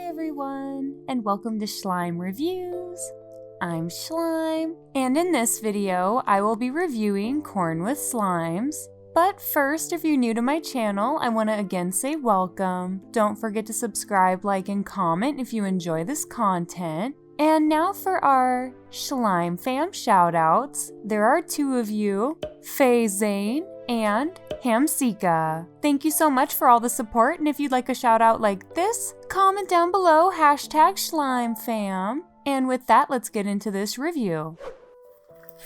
everyone, and welcome to Shlime Reviews. I'm Shlime, and in this video, I will be reviewing Corn with Slimes. But first, if you're new to my channel, I want to again say welcome. Don't forget to subscribe, like, and comment if you enjoy this content. And now for our Shlime fam shoutouts. There are two of you, Faye Zane and Hamsika. Thank you so much for all the support, and if you'd like a shout out like this, comment down below #ShlimeFam. And with that, let's get into this review.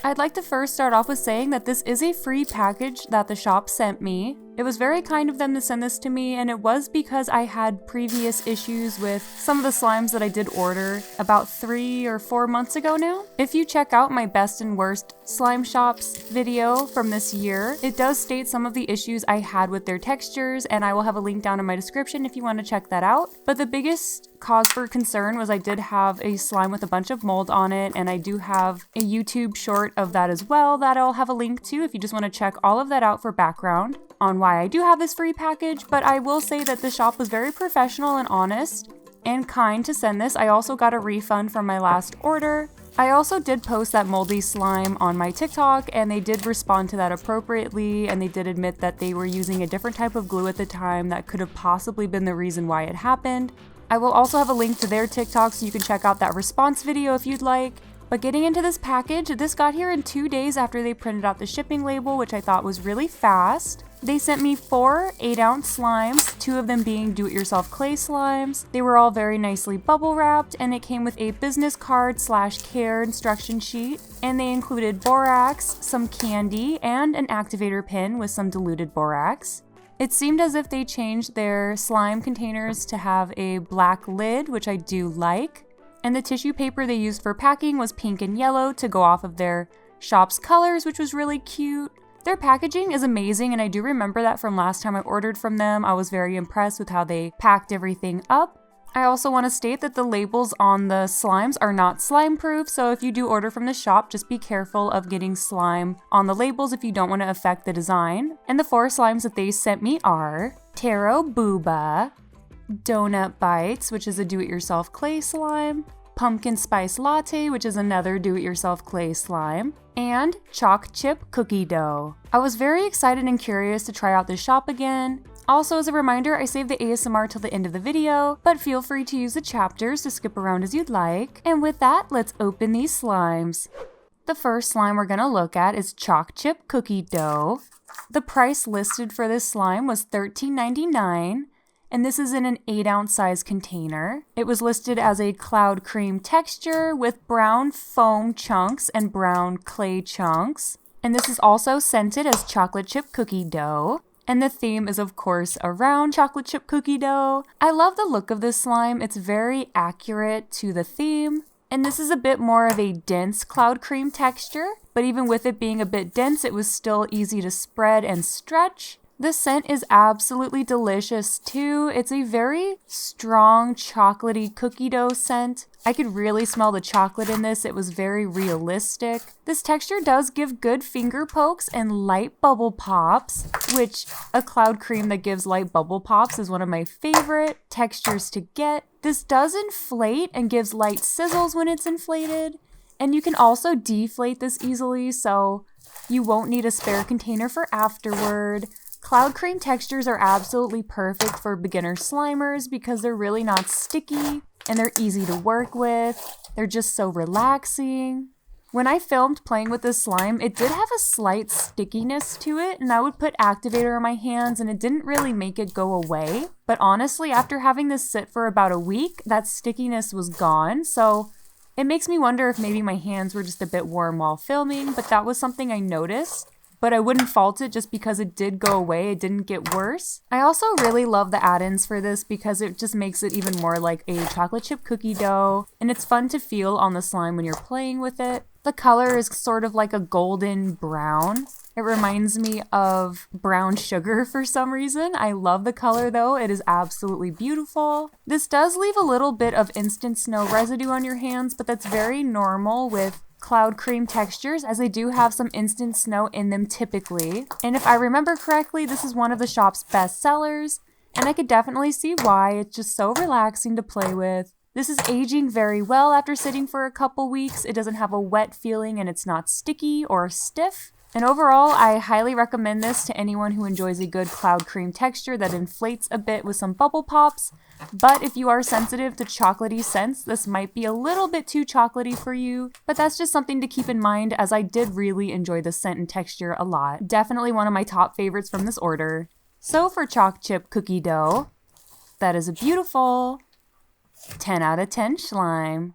I'd like to first start off with saying that this is a free package that the shop sent me. It was very kind of them to send this to me, and it was because I had previous issues with some of the slimes that I did order about 3 or 4 months ago now. If you check out my best and worst slime shops video from this year, it does state some of the issues I had with their textures, and I will have a link down in my description if you want to check that out. But the biggest cause for concern was I did have a slime with a bunch of mold on it, and I do have a YouTube short of that as well that I'll have a link to if you just want to check all of that out for background on why I do have this free package. But I will say that the shop was very professional and honest and kind to send this. I also got a refund from my last order. I also did post that moldy slime on my TikTok, and they did respond to that appropriately, and they did admit that they were using a different type of glue at the time that could have possibly been the reason why it happened. I will also have a link to their TikTok so you can check out that response video if you'd like. But getting into this package, this got here in 2 days after they printed out the shipping label, which I thought was really fast. They sent me 4 8-ounce slimes, 2 of them being do-it-yourself clay slimes. They were all very nicely bubble wrapped, and it came with a business card / care instruction sheet. And they included borax, some candy, and an activator pin with some diluted borax. It seemed as if they changed their slime containers to have a black lid, which I do like. And the tissue paper they used for packing was pink and yellow to go off of their shop's colors, which was really cute. Their packaging is amazing, and I do remember that from last time I ordered from them. I was very impressed with how they packed everything up. I also want to state that the labels on the slimes are not slime proof, so if you do order from the shop, just be careful of getting slime on the labels if you don't want to affect the design. And the 4 slimes that they sent me are Taro Booba, Donut Bites, which is a do-it-yourself clay slime, Pumpkin Spice Latte, which is another do-it-yourself clay slime, and Choc Chip Cookie Dough. I was very excited and curious to try out this shop again. Also, as a reminder, I saved the ASMR till the end of the video, but feel free to use the chapters to skip around as you'd like. And with that, let's open these slimes. The first slime we're gonna look at is Choc Chip Cookie Dough. The price listed for this slime was $13.99. And this is in an 8-ounce size container. It was listed as a cloud cream texture with brown foam chunks and brown clay chunks. And this is also scented as chocolate chip cookie dough. And the theme is, of course, around chocolate chip cookie dough. I love the look of this slime. It's very accurate to the theme. And this is a bit more of a dense cloud cream texture. But even with it being a bit dense, it was still easy to spread and stretch. The scent is absolutely delicious too. It's a very strong chocolatey cookie dough scent. I could really smell the chocolate in this. It was very realistic. This texture does give good finger pokes and light bubble pops, which a cloud cream that gives light bubble pops is one of my favorite textures to get. This does inflate and gives light sizzles when it's inflated. And you can also deflate this easily, so you won't need a spare container for afterward. Cloud cream textures are absolutely perfect for beginner slimers because they're really not sticky and they're easy to work with. They're just so relaxing. When I filmed playing with this slime, it did have a slight stickiness to it, and I would put activator on my hands and it didn't really make it go away. But honestly, after having this sit for about a week, that stickiness was gone. So it makes me wonder if maybe my hands were just a bit warm while filming, but that was something I noticed. But I wouldn't fault it just because it did go away, it didn't get worse. I also really love the add-ins for this because it just makes it even more like a chocolate chip cookie dough, and it's fun to feel on the slime when you're playing with it. The color is sort of like a golden brown. It reminds me of brown sugar for some reason. I love the color though, it is absolutely beautiful. This does leave a little bit of instant snow residue on your hands, but that's very normal with cloud cream textures, as they do have some instant snow in them typically. And if I remember correctly, this is one of the shop's best sellers. and I could definitely see why. It's just so relaxing to play with. This is aging very well after sitting for a couple weeks. It doesn't have a wet feeling and it's not sticky or stiff. And overall, I highly recommend this to anyone who enjoys a good cloud cream texture that inflates a bit with some bubble pops. But if you are sensitive to chocolatey scents, this might be a little bit too chocolatey for you. But that's just something to keep in mind, as I did really enjoy the scent and texture a lot. Definitely one of my top favorites from this order. So for Choc chip cookie dough, that is a beautiful 10 out of 10 Shlime.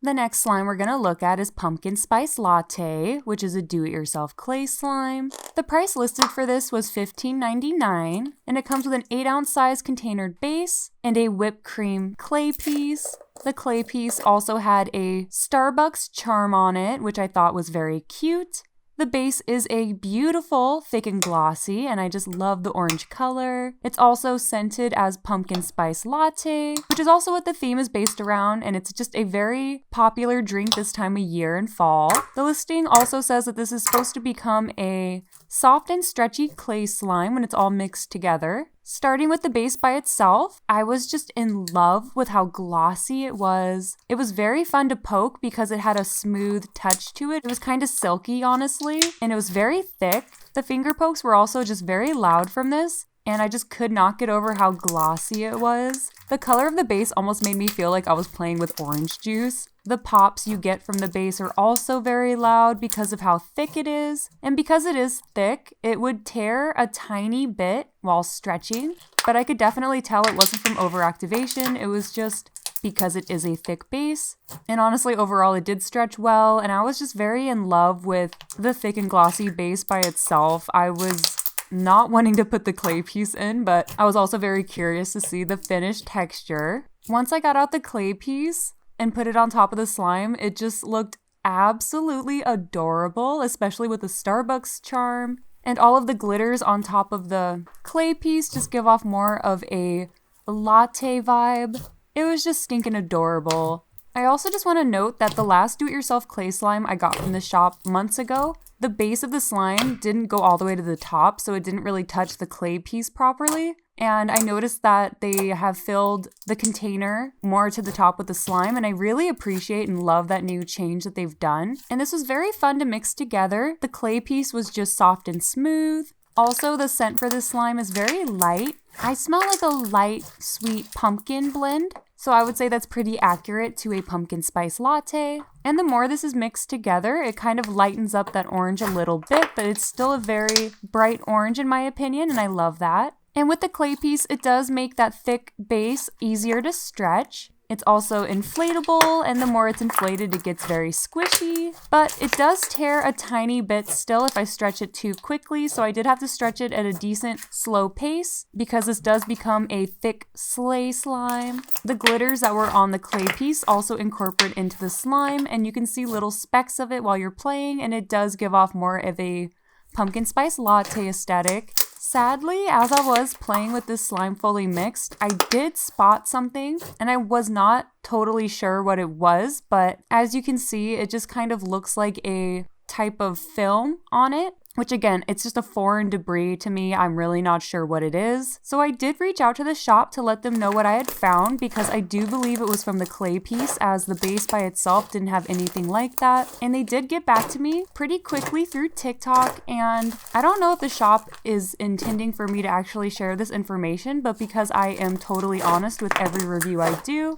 The next slime we're going to look at is Pumpkin Spice Latte, which is a do-it-yourself clay slime. The price listed for this was $15.99, and it comes with an 8-ounce size containered base and a whipped cream clay piece. The clay piece also had a Starbucks charm on it, which I thought was very cute. The base is a beautiful, thick and glossy, and I just love the orange color. It's also scented as Pumpkin Spice Latte, which is also what the theme is based around, and it's just a very popular drink this time of year in fall. The listing also says that this is supposed to become a soft and stretchy clay slime when it's all mixed together. Starting with the base by itself, I was just in love with how glossy it was. It was very fun to poke because it had a smooth touch to it. It was kind of silky, honestly, and it was very thick. The finger pokes were also just very loud from this, and I just could not get over how glossy it was. The color of the base almost made me feel like I was playing with orange juice. The pops you get from the base are also very loud because of how thick it is. And because it is thick, it would tear a tiny bit while stretching. But I could definitely tell it wasn't from overactivation. It was just because it is a thick base. And honestly, overall, it did stretch well. And I was just very in love with the thick and glossy base by itself. I was not wanting to put the clay piece in, but I was also very curious to see the finished texture. Once I got out the clay piece and put it on top of the slime, it just looked absolutely adorable, especially with the Starbucks charm. And all of the glitters on top of the clay piece just give off more of a latte vibe. It was just stinking adorable. I also just want to note that the last do-it-yourself clay slime I got from the shop months ago, the base of the slime didn't go all the way to the top, so it didn't really touch the clay piece properly. And I noticed that they have filled the container more to the top with the slime, and I really appreciate and love that new change that they've done. And this was very fun to mix together. The clay piece was just soft and smooth. Also, the scent for this slime is very light. I smell like a light, sweet pumpkin blend. So I would say that's pretty accurate to a pumpkin spice latte. And the more this is mixed together, it kind of lightens up that orange a little bit, but it's still a very bright orange in my opinion, and I love that. And with the clay piece, it does make that thick base easier to stretch. It's also inflatable, and the more it's inflated, it gets very squishy. But it does tear a tiny bit still if I stretch it too quickly, so I did have to stretch it at a decent slow pace because this does become a thick slay slime. The glitters that were on the clay piece also incorporate into the slime, and you can see little specks of it while you're playing, and it does give off more of a pumpkin spice latte aesthetic. Sadly, as I was playing with this slime fully mixed, I did spot something, and I was not totally sure what it was, but as you can see, it just kind of looks like a type of film on it, which again, it's just a foreign debris to me. I'm really not sure what it is. So I did reach out to the shop to let them know what I had found because I do believe it was from the clay piece, as the base by itself didn't have anything like that. And they did get back to me pretty quickly through TikTok, and I don't know if the shop is intending for me to actually share this information, but because I am totally honest with every review I do,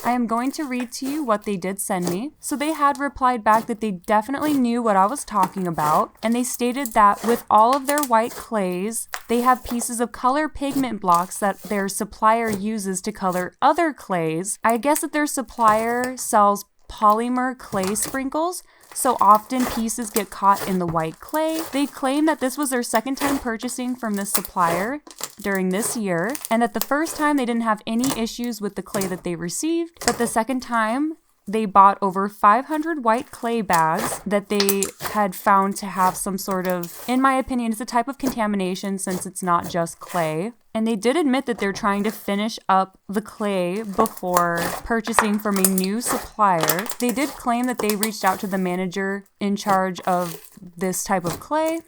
I am going to read to you what they did send me. So they had replied back that they definitely knew what I was talking about, and they stated that with all of their white clays, they have pieces of color pigment blocks that their supplier uses to color other clays. I guess that their supplier sells polymer clay sprinkles, so often pieces get caught in the white clay. They claim that this was their second time purchasing from this supplier during this year, and that the first time they didn't have any issues with the clay that they received, but the second time they bought over 500 white clay bags that they had found to have some sort of, in my opinion, it's a type of contamination since it's not just clay. And they did admit that they're trying to finish up the clay before purchasing from a new supplier. They did claim that they reached out to the manager in charge of this type of clay,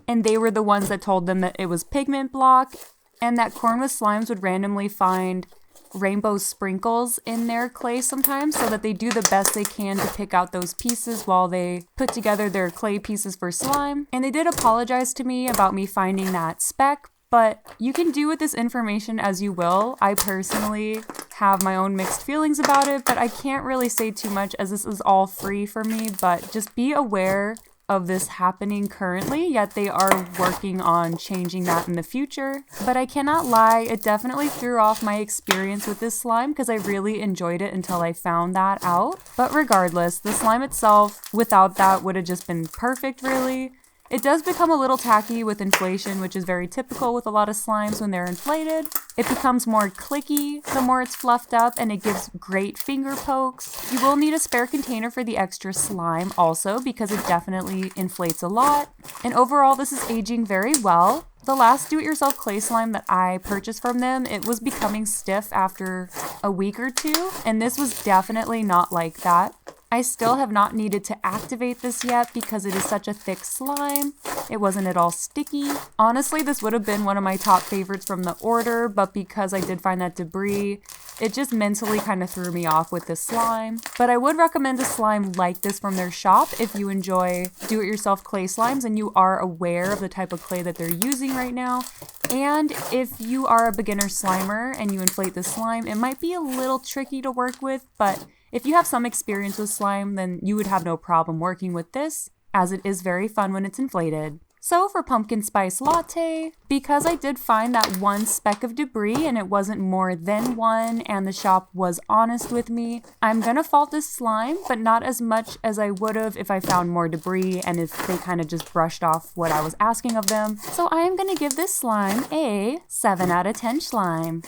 and they were the ones that told them that it was pigment block, and that Corn with Slimes would randomly find rainbow sprinkles in their clay sometimes, so that they do the best they can to pick out those pieces while they put together their clay pieces for slime. And they did apologize to me about me finding that speck, but you can do with this information as you will. I personally have my own mixed feelings about it, but I can't really say too much as this is all free for me. But just be aware of this happening currently, yet they are working on changing that in the future. But I cannot lie, it definitely threw off my experience with this slime because I really enjoyed it until I found that out. But regardless, the slime itself without that would have just been perfect, really. It does become a little tacky with inflation, which is very typical with a lot of slimes when they're inflated. It becomes more clicky the more it's fluffed up, and it gives great finger pokes. You will need a spare container for the extra slime also, because it definitely inflates a lot. And overall, this is aging very well. The last do-it-yourself clay slime that I purchased from them, it was becoming stiff after a week or two, and this was definitely not like that. I still have not needed to activate this yet because it is such a thick slime. It wasn't at all sticky. Honestly, this would have been one of my top favorites from the order, but because I did find that debris, it just mentally kind of threw me off with this slime. But I would recommend a slime like this from their shop if you enjoy do-it-yourself clay slimes and you are aware of the type of clay that they're using right now. And if you are a beginner slimer and you inflate the slime, it might be a little tricky to work with, but if you have some experience with slime, then you would have no problem working with this, as it is very fun when it's inflated. So for pumpkin spice latte, because I did find that one speck of debris and it wasn't more than one and the shop was honest with me, I'm gonna fault this slime, but not as much as I would have if I found more debris and if they kind of just brushed off what I was asking of them. So I am gonna give this slime a 7 out of 10 Shlime.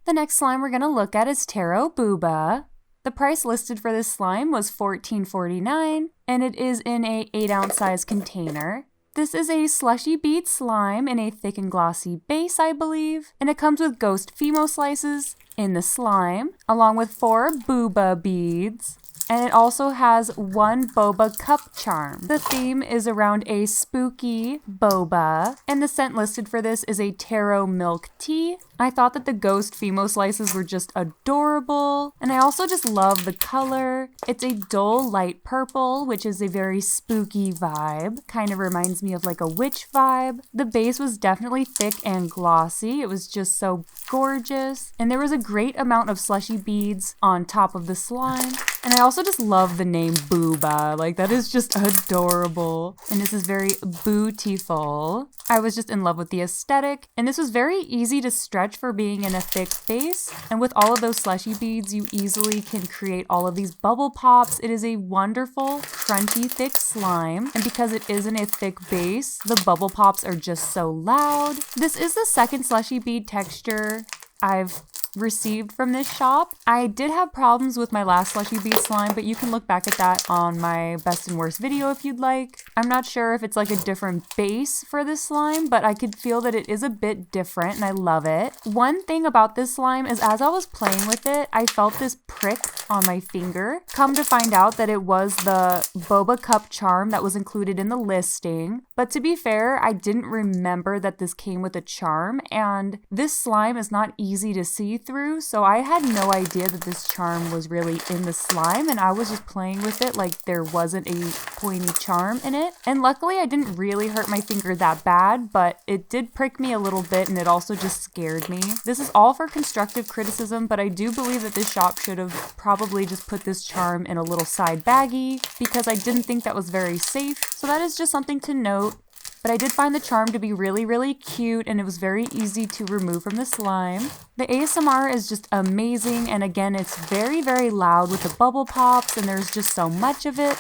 The next slime we're gonna look at is Taro Booba. The price listed for this slime was $14.49, and it is in a 8-ounce size container. This is a slushy bead slime in a thick and glossy base, I believe, and it comes with ghost Fimo slices in the slime, along with 4 Booba beads. And it also has 1 Boba cup charm. The theme is around a spooky Boba, and the scent listed for this is a taro milk tea. I thought that the ghost Fimo slices were just adorable, and I also just love the color. It's a dull light purple, which is a very spooky vibe. Kind of reminds me of like a witch vibe. The base was definitely thick and glossy. It was just so gorgeous, and there was a great amount of slushy beads on top of the slime. And I also just love the name Booba. Like, that is just adorable. And this is very bootiful. I was just in love with the aesthetic. And this was very easy to stretch for being in a thick base. And with all of those slushy beads, you easily can create all of these bubble pops. It is a wonderful, crunchy, thick slime. And because it is in a thick base, the bubble pops are just so loud. This is the second slushy bead texture I've received from this shop. I did have problems with my last slushy bead slime, but you can look back at that on my best and worst video if you'd like. I'm not sure if it's like a different base for this slime, but I could feel that it is a bit different and I love it. One thing about this slime is as I was playing with it, I felt this prick on my finger. Come to find out that it was the Boba cup charm that was included in the listing. But to be fair, I didn't remember that this came with a charm, and this slime is not easy to see through, so I had no idea that this charm was really in the slime, and I was just playing with it like there wasn't a pointy charm in it. And luckily I didn't really hurt my finger that bad, but it did prick me a little bit, and it also just scared me. This is all for constructive criticism, but I do believe that this shop should have probably just put this charm in a little side baggie, because I didn't think that was very safe. So that is just something to note. But I did find the charm to be really, really cute, and it was very easy to remove from the slime. The ASMR is just amazing, and again, it's very, very loud with the bubble pops, and there's just so much of it.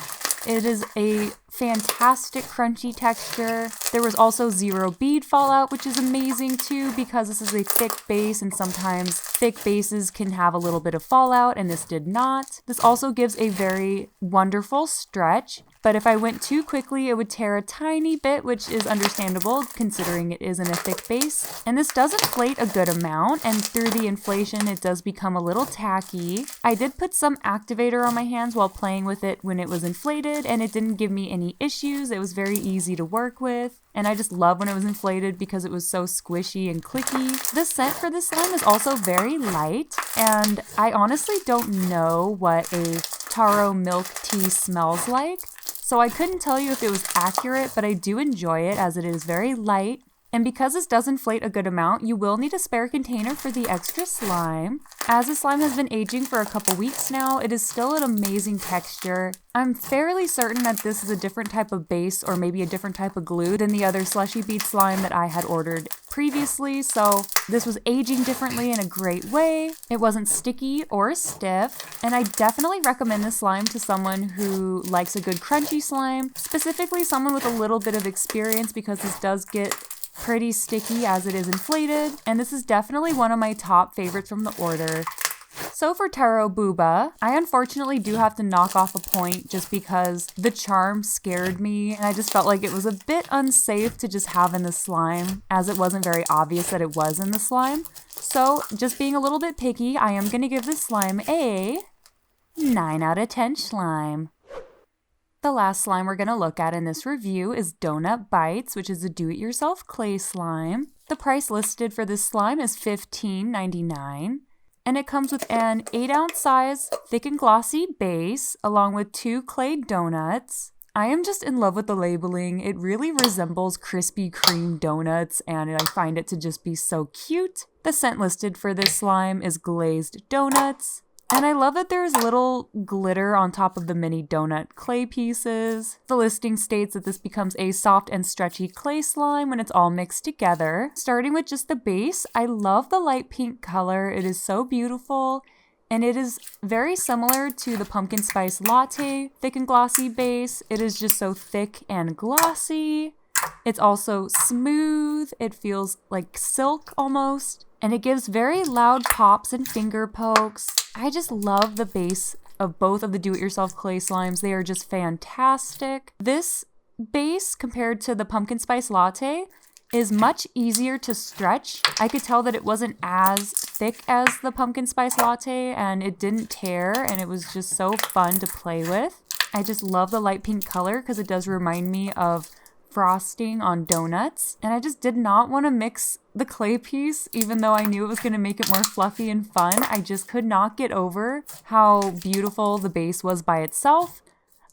It is a fantastic crunchy texture. There was also 0 bead fallout, which is amazing too, because this is a thick base, and sometimes thick bases can have a little bit of fallout, and this did not. This also gives a very wonderful stretch. but if I went too quickly, it would tear a tiny bit, which is understandable considering it isn't a thick base. And this does inflate a good amount, and through the inflation, it does become a little tacky. I did put some activator on my hands while playing with it when it was inflated, and it didn't give me any issues. It was very easy to work with. And I just love when it was inflated because it was so squishy and clicky. The scent for this slime is also very light, and I honestly don't know what a taro milk tea smells like, so I couldn't tell you if it was accurate, but I do enjoy it as it is very light. And because this does inflate a good amount, you will need a spare container for the extra slime. As the slime has been aging for a couple weeks now, it is still an amazing texture. I'm fairly certain that this is a different type of base or maybe a different type of glue than the other Slushee bead slime that I had ordered previously, so this was aging differently in a great way. It wasn't sticky or stiff, and I definitely recommend this slime to someone who likes a good crunchy slime, specifically someone with a little bit of experience because this does get pretty sticky as it is inflated, and this is definitely one of my top favorites from the order. So for Taro Booba, I unfortunately do have to knock off a point just because the charm scared me, and I just felt like it was a bit unsafe to just have in the slime, as it wasn't very obvious that it was in the slime. So just being a little bit picky, I am going to give this slime a 9 out of 10 Shlime. The last slime we're going to look at in this review is Donut Bites, which is a do-it-yourself clay slime. The price listed for this slime is $15.99, and it comes with an 8-ounce size thick and glossy base along with 2 clay donuts. I am just in love with the labeling. It really resembles Krispy Kreme donuts, and I find it to just be so cute. The scent listed for this slime is Glazed Donuts. And I love that there's little glitter on top of the mini donut clay pieces. The listing states that this becomes a soft and stretchy clay slime when it's all mixed together. Starting with just the base, I love the light pink color. It is so beautiful. And it is very similar to the pumpkin spice latte thick and glossy base. It is just so thick and glossy. It's also smooth. It feels like silk almost. And it gives very loud pops and finger pokes. I just love the base of both of the do-it-yourself clay slimes. They are just fantastic. This base compared to the pumpkin spice latte is much easier to stretch. I could tell that it wasn't as thick as the pumpkin spice latte, and it didn't tear, and it was just so fun to play with. I just love the light pink color because it does remind me of frosting on donuts, and I just did not want to mix the clay piece even though I knew it was going to make it more fluffy and fun. I just could not get over how beautiful the base was by itself.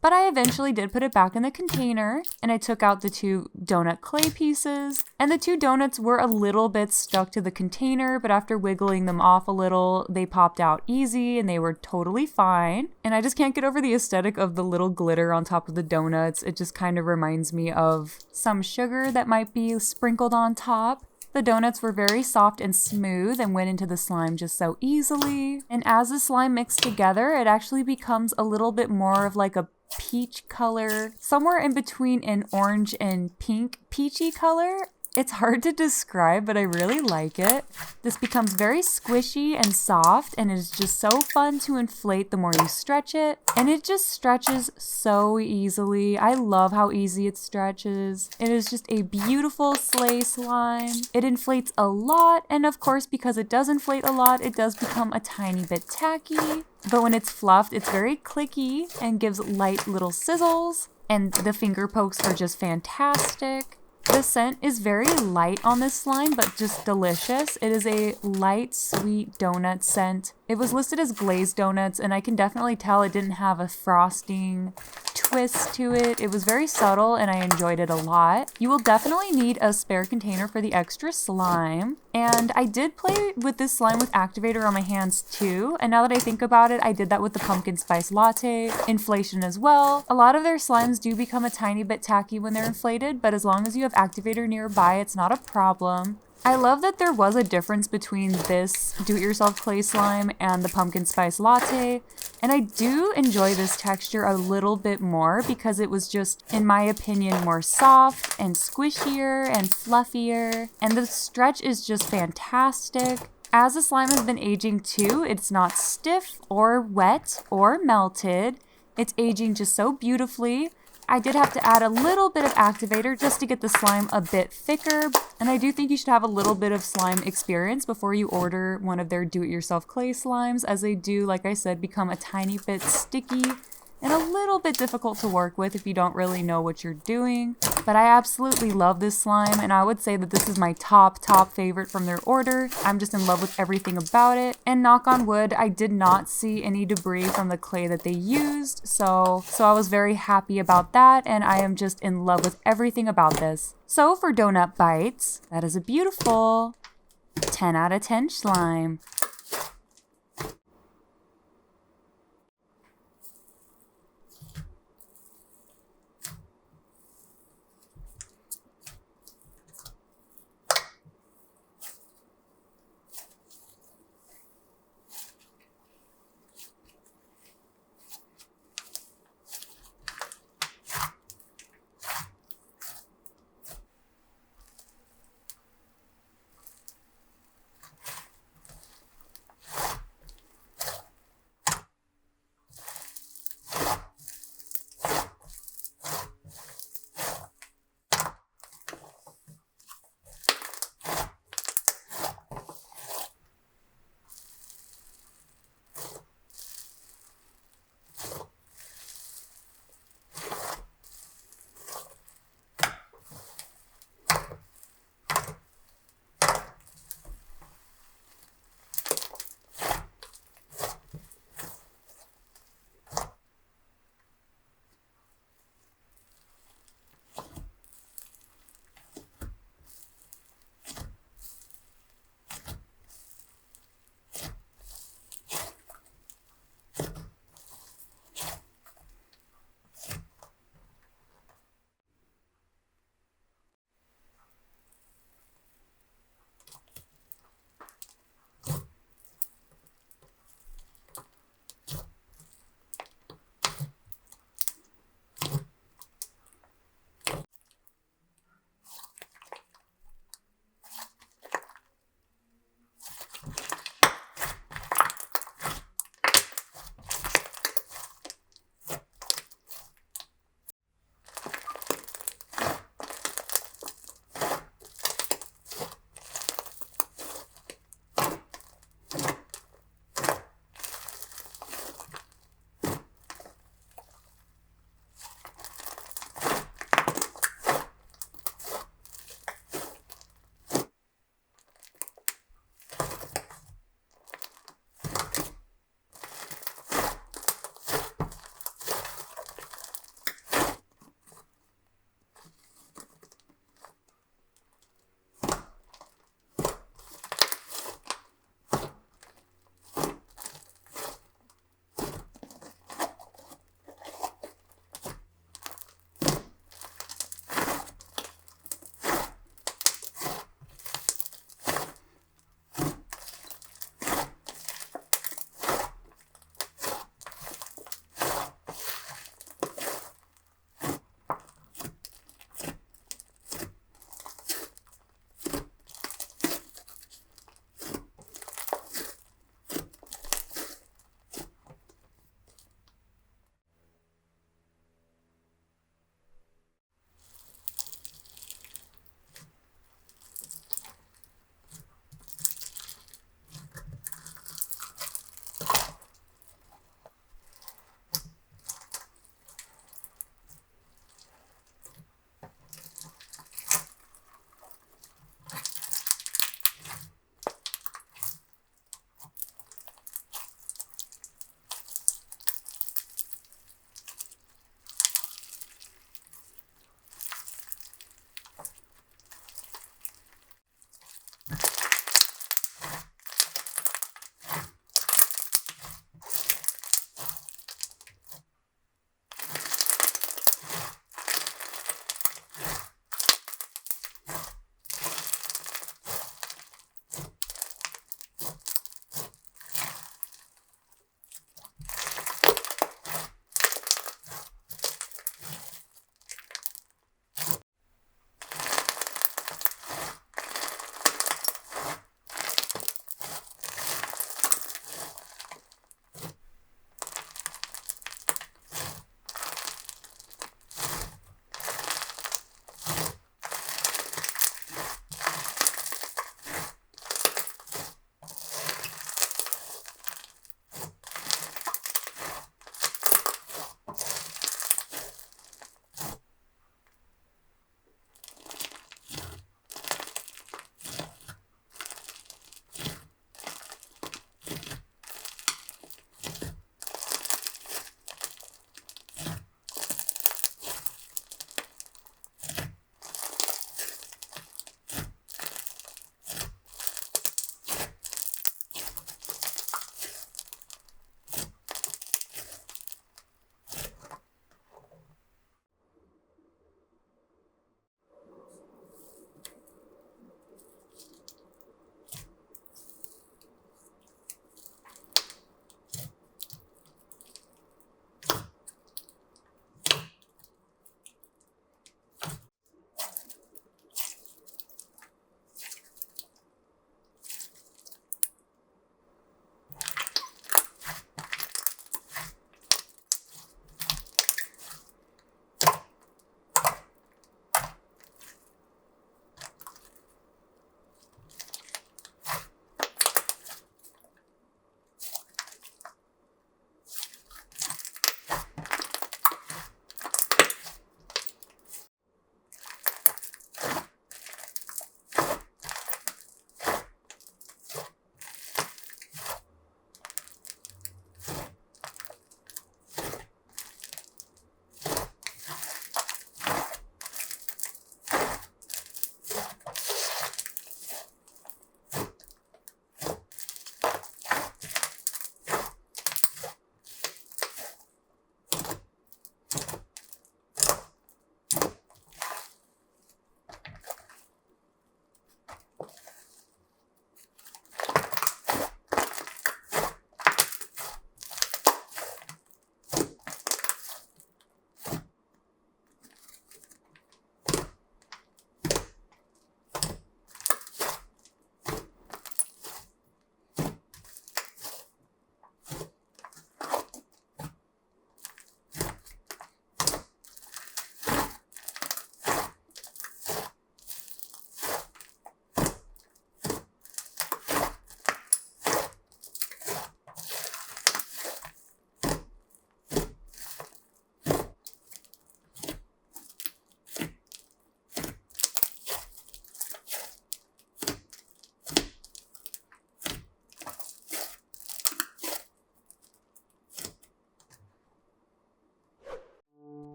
But I eventually did put it back in the container, and I took out the 2 donut clay pieces, and the 2 donuts were a little bit stuck to the container, but after wiggling them off a little, they popped out easy and they were totally fine. And I just can't get over the aesthetic of the little glitter on top of the donuts. It just kind of reminds me of some sugar that might be sprinkled on top. The donuts were very soft and smooth and went into the slime just so easily. And as the slime mixed together, it actually becomes a little bit more of like a peach color, somewhere in between an orange and pink peachy color. It's hard to describe, but I really like it. This becomes very squishy and soft, and it is just so fun to inflate the more you stretch it. And it just stretches so easily. I love how easy it stretches. It is just a beautiful sleigh slime. It inflates a lot, and of course, because it does inflate a lot, it does become a tiny bit tacky. But when it's fluffed, it's very clicky and gives light little sizzles, and the finger pokes are just fantastic. The scent is very light on this slime, but just delicious. It is a light, sweet donut scent. It was listed as glazed donuts, and I can definitely tell it didn't have a frosting twist to it. It was very subtle, and I enjoyed it a lot. You will definitely need a spare container for the extra slime. And I did play with this slime with activator on my hands too. And now that I think about it, I did that with the pumpkin spice latte inflation as well. A lot of their slimes do become a tiny bit tacky when they're inflated, but as long as you have activator nearby, it's not a problem. I love that there was a difference between this do-it-yourself clay slime and the pumpkin spice latte, and I do enjoy this texture a little bit more because it was just, in my opinion, more soft and squishier and fluffier, and the stretch is just fantastic. As the slime has been aging too, it's not stiff or wet or melted. It's aging just so beautifully. I did have to add a little bit of activator just to get the slime a bit thicker. And I do think you should have a little bit of slime experience before you order one of their do-it-yourself clay slimes, as they do, like I said, become a tiny bit sticky and a little bit difficult to work with if you don't really know what you're doing. But I absolutely love this slime, and I would say that this is my top favorite from their order. I'm just in love with everything about it. And knock on wood, I did not see any debris from the clay that they used, so I was very happy about that, and I am just in love with everything about this. So for donut bites, that is a beautiful 10 out of 10 slime.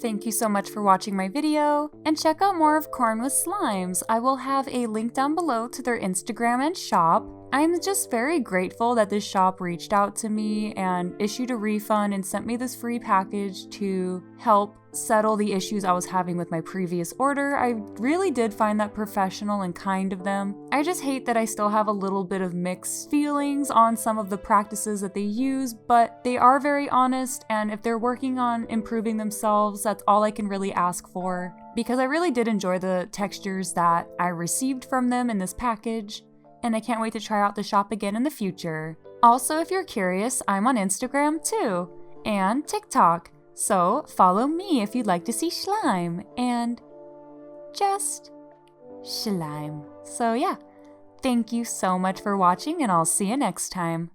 Thank you so much for watching my video, and check out more of Corn with Slimes. I will have a link down below to their Instagram and shop. I'm just very grateful that this shop reached out to me and issued a refund and sent me this free package to help settle the issues I was having with my previous order. I really did find that professional and kind of them. I just hate that I still have a little bit of mixed feelings on some of the practices that they use, but they are very honest, and if they're working on improving themselves, that's all I can really ask for. Because I really did enjoy the textures that I received from them in this package, and I can't wait to try out the shop again in the future. Also, if you're curious, I'm on Instagram too, and TikTok. So follow me if you'd like to see Shlime and just Shlime. So yeah, thank you so much for watching, and I'll see you next time.